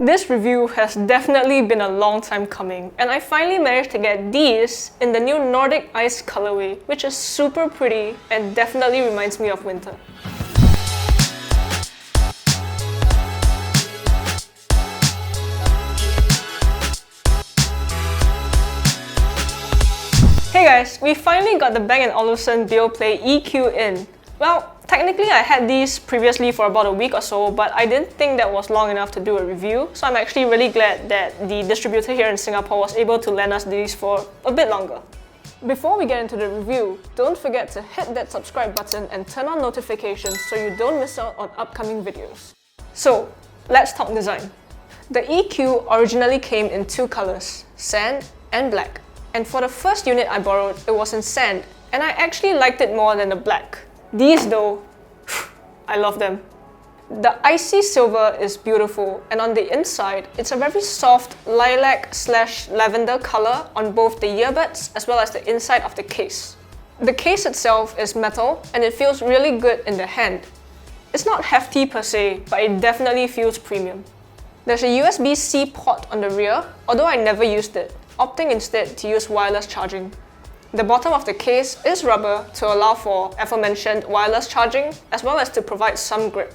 This review has definitely been a long time coming, and I finally managed to get these in the new Nordic Ice colorway, which is super pretty and definitely reminds me of winter. Hey guys, we finally got the Bang & Olufsen Beoplay EQ in. Well, technically I had these previously for about a week or so, but I didn't think that was long enough to do a review, so I'm actually really glad that the distributor here in Singapore was able to lend us these for a bit longer. Before we get into the review, don't forget to hit that subscribe button and turn on notifications so you don't miss out on upcoming videos. So, let's talk design. The EQ originally came in two colors, sand and black. And for the first unit I borrowed, it was in sand, and I actually liked it more than the black. These though, I love them. The icy silver is beautiful, and on the inside, it's a very soft lilac/lavender color on both the earbuds as well as the inside of the case. The case itself is metal, and it feels really good in the hand. It's not hefty per se, but it definitely feels premium. There's a USB-C port on the rear, although I never used it, opting instead to use wireless charging. The bottom of the case is rubber to allow for aforementioned wireless charging, as well as to provide some grip.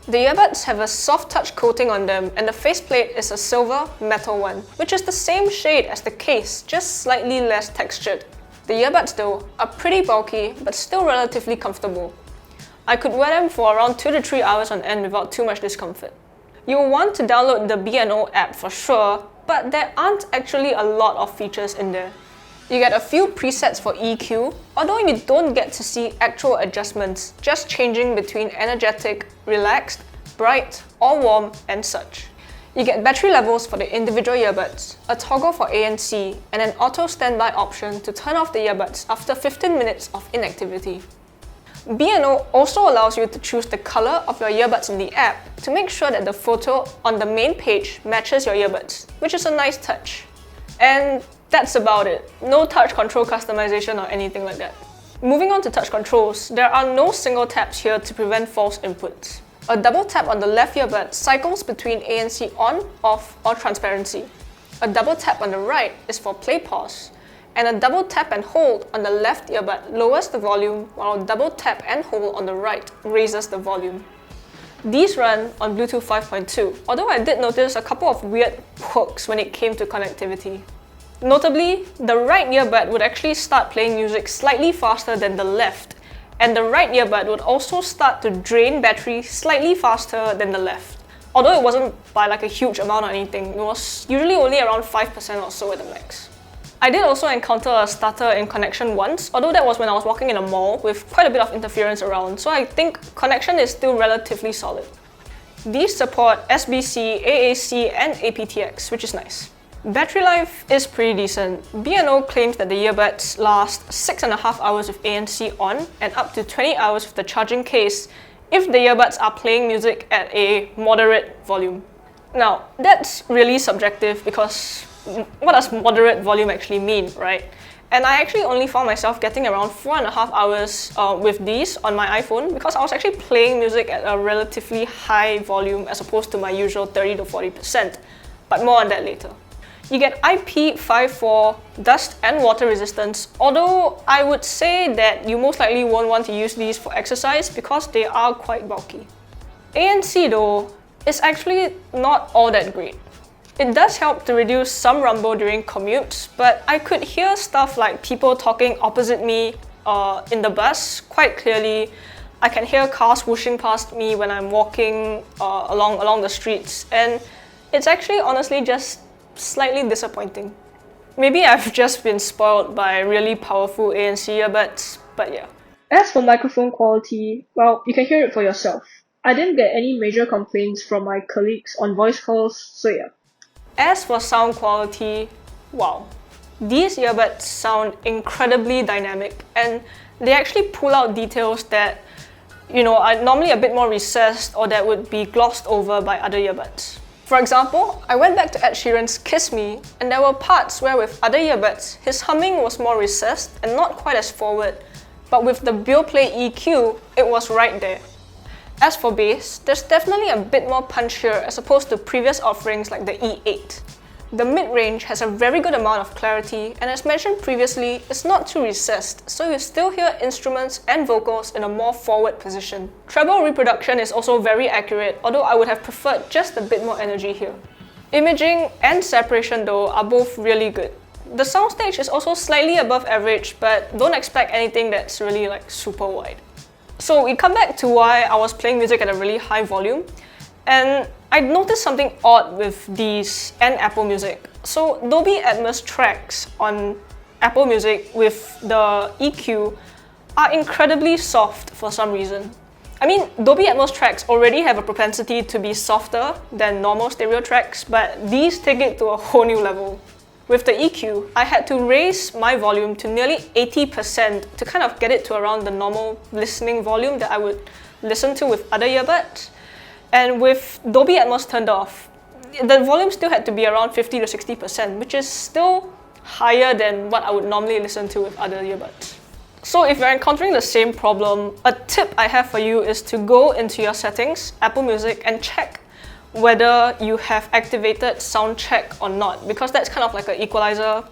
The earbuds have a soft touch coating on them, and the faceplate is a silver metal one, which is the same shade as the case, just slightly less textured. The earbuds though are pretty bulky, but still relatively comfortable. I could wear them for around 2 to 3 hours on end without too much discomfort. You'll want to download the B&O app for sure, but there aren't actually a lot of features in there. You get a few presets for EQ, although you don't get to see actual adjustments, just changing between energetic, relaxed, bright, or warm, and such. You get battery levels for the individual earbuds, a toggle for ANC, and an auto standby option to turn off the earbuds after 15 minutes of inactivity. B&O also allows you to choose the color of your earbuds in the app to make sure that the photo on the main page matches your earbuds, which is a nice touch. And that's about it. No touch control customization or anything like that. Moving on to touch controls, there are no single taps here to prevent false inputs. A double tap on the left earbud cycles between ANC on, off, or transparency. A double tap on the right is for play pause. And a double tap and hold on the left earbud lowers the volume, while a double tap and hold on the right raises the volume. These run on Bluetooth 5.2, although I did notice a couple of weird quirks when it came to connectivity. Notably, the right earbud would actually start playing music slightly faster than the left, and the right earbud would also start to drain battery slightly faster than the left. Although it wasn't by like a huge amount or anything, it was usually only around 5% or so at the max. I did also encounter a stutter in connection once, although that was when I was walking in a mall with quite a bit of interference around, so I think connection is still relatively solid. These support SBC, AAC, and aptX, which is nice. Battery life is pretty decent. B&O claims that the earbuds last 6.5 hours with ANC on and up to 20 hours with the charging case if the earbuds are playing music at a moderate volume. Now, that's really subjective because what does moderate volume actually mean, right? And I actually only found myself getting around 4.5 hours with these on my iPhone because I was actually playing music at a relatively high volume as opposed to my usual 30 to 40%, but more on that later. You get IP54 dust and water resistance, although I would say that you most likely won't want to use these for exercise because they are quite bulky. ANC though is actually not all that great. It does help to reduce some rumble during commutes, but I could hear stuff like people talking opposite me in the bus quite clearly. I can hear cars whooshing past me when I'm walking along the streets, and it's actually honestly just slightly disappointing. Maybe I've just been spoiled by really powerful ANC earbuds, but yeah. As for microphone quality, well, you can hear it for yourself. I didn't get any major complaints from my colleagues on voice calls, so yeah. As for sound quality, wow. These earbuds sound incredibly dynamic, and they actually pull out details that, are normally a bit more recessed or that would be glossed over by other earbuds. For example, I went back to Ed Sheeran's Kiss Me, and there were parts where with other earbuds, his humming was more recessed and not quite as forward, but with the Beoplay EQ, it was right there. As for bass, there's definitely a bit more punch here as opposed to previous offerings like the E8. The mid-range has a very good amount of clarity, and as mentioned previously, it's not too recessed, so you still hear instruments and vocals in a more forward position. Treble reproduction is also very accurate, although I would have preferred just a bit more energy here. Imaging and separation though are both really good. The soundstage is also slightly above average, but don't expect anything that's really like super wide. So we come back to why I was playing music at a really high volume, and I noticed something odd with these and Apple Music. So Dolby Atmos tracks on Apple Music with the EQ are incredibly soft for some reason. I mean, Dolby Atmos tracks already have a propensity to be softer than normal stereo tracks, but these take it to a whole new level. With the EQ, I had to raise my volume to nearly 80% to kind of get it to around the normal listening volume that I would listen to with other earbuds. And with Dolby Atmos turned off, the volume still had to be around 50 to 60%, which is still higher than what I would normally listen to with other earbuds. So if you're encountering the same problem, a tip I have for you is to go into your settings, Apple Music, and check whether you have activated sound check or not, because that's kind of like an equalizer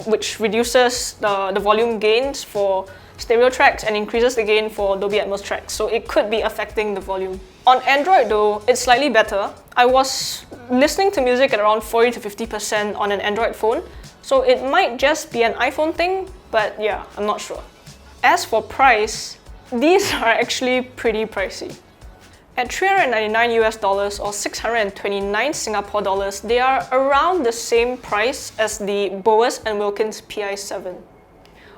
which reduces the volume gains for stereo tracks and increases the gain for Dolby Atmos tracks, so it could be affecting the volume. On Android though, it's slightly better. I was listening to music at around 40 to 50% on an Android phone, so it might just be an iPhone thing, but yeah, I'm not sure. As for price, these are actually pretty pricey. At $399 US or 629 Singapore dollars, they are around the same price as the Bose and Wilkins PI7.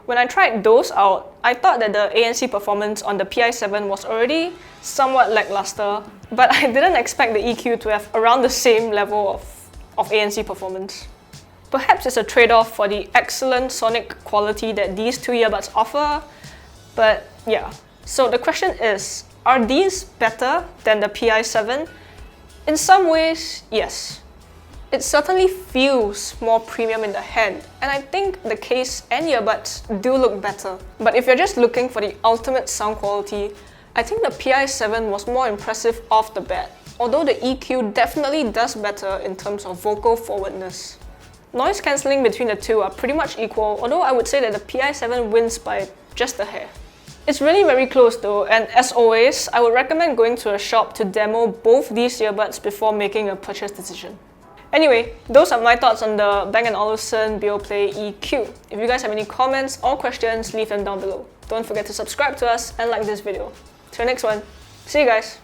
When I tried those out, I thought that the ANC performance on the PI7 was already somewhat lackluster, but I didn't expect the EQ to have around the same level of ANC performance. Perhaps it's a trade-off for the excellent sonic quality that these two earbuds offer, but yeah. So the question is, are these better than the PI7? In some ways, yes. It certainly feels more premium in the hand, and I think the case and earbuds do look better. But if you're just looking for the ultimate sound quality, I think the PI7 was more impressive off the bat, although the EQ definitely does better in terms of vocal forwardness. Noise cancelling between the two are pretty much equal, although I would say that the PI7 wins by just a hair. It's really very close though, and as always, I would recommend going to a shop to demo both these earbuds before making a purchase decision. Anyway, those are my thoughts on the Bang & Olufsen Beoplay EQ. If you guys have any comments or questions, leave them down below. Don't forget to subscribe to us and like this video. Till next one, see you guys!